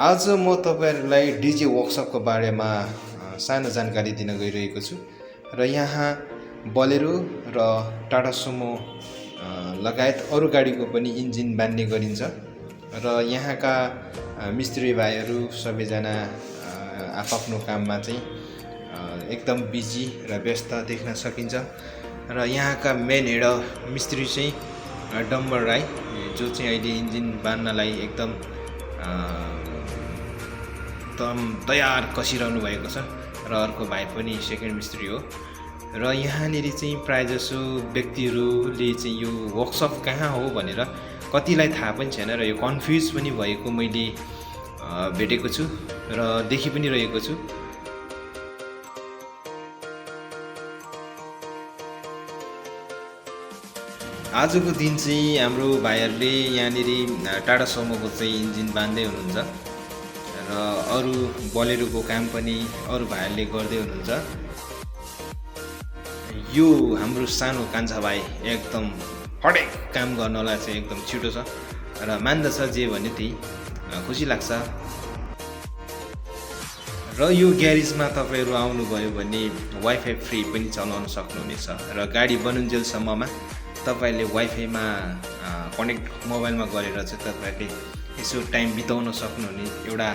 आज म तपाईहरुलाई डीजे वर्कशपको बारेमा सानो जानकारी दिन गइरहेको छु र यहाँ बोलेरो र टाटा सुमो लगायत अरु गाडीको पनि इन्जिन बान्ने गरिन्छ र यहाँका मिस्त्री भाइहरू सबैजना आफ्नो काममा चाहिँ एकदम बिजी र व्यस्त देख्न सकिन्छ र यहाँका मेन हेड मिस्त्री चाहिँ डम्बर राई जो चाहिँ अहिले इन्जिन बान्नलाई एकदम तयार कसिरहनु भएको छ र अर्को भाइ पनि सेकेन्ड मिस्त्री हो र यहाँनेरि चाहिँ प्रायजसो व्यक्तिहरूले चाहिँ यो वर्कशप कहाँ हो भनेर कतिलाई थाहा पनि छैन र यो कन्फ्युज पनि भएको मैले भेटेको छु र देखि पनि रहेको छु। आजको दिन चाहिँ हाम्रो भाइहरूले यहाँनेरि टाटा सुमोको चाहिँ इन्जिन बान्दै हुनुहुन्छ र अरु बोलेरोको काम पनि अरु भाइहरूले गर्दै हुनुहुन्छ। यो हाम्रो सानो कान्छा भाइ एकदम हरेक काम गर्नलाई चाहिँ एकदम छिटो छ र मान्दछ जे भन्यो त्यही खुसी लाग्छ। र यो ग्यारेजमा तपाईहरु आउनुभयो भने वाइफाई फ्री पनि चलाउन सक्नुहुनेछ र गाडी बनुन्जेलसम्ममा तपाईले वाइफाईमा कनेक्ट मोबाइलमा गरेर चाहिँ तपाईले यसो टाइम बिताउन सक्नुहुने एउटा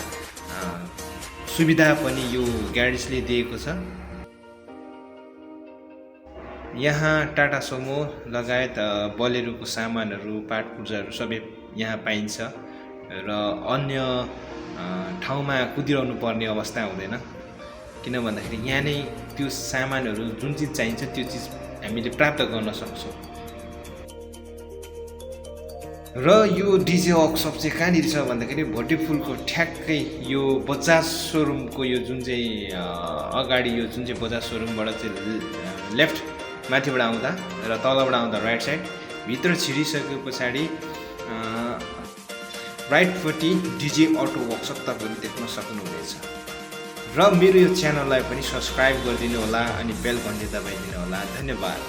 सुविधा पनि यो ग्यारेजले दिएको छ। यहाँ टाटा सुमो लगायत बोलेरोको सामानहरू पार्ट पुर्जाहरू सबै यहाँ पाइन्छ र अन्य ठाउँमा कुदिरहनु पर्ने अवस्था हुँदैन किन भन्दाखेरि यहाँ नै त्यो सामानहरू जुन चीज चाहिन्छ त्यो चीज हामीले प्राप्त गर्न सक्छौं। र यो डीजे वर्कशप चाहिँ कहाँनिर छ भन्दाखेरि भोटेफुलको ठ्याक्कै यो बजाज सोरुमको यो जुन चाहिँ अगाडि यो जुन चाहिँ बजाज सोरुमबाट चाहिँ लेफ्ट माथिबाट आउँदा र तलबाट आउँदा राइट साइड भित्र छिरिसके पछाडि राइटपट्टि डीजे अटो वर्कशप तपाईहरु देख्न सक्नुहुनेछ। र मेरो यो च्यानललाई पनि सब्स्क्राइब गरिदिनु होला अनि बेल घण्टी दबाइदिनु होला। धन्यवाद।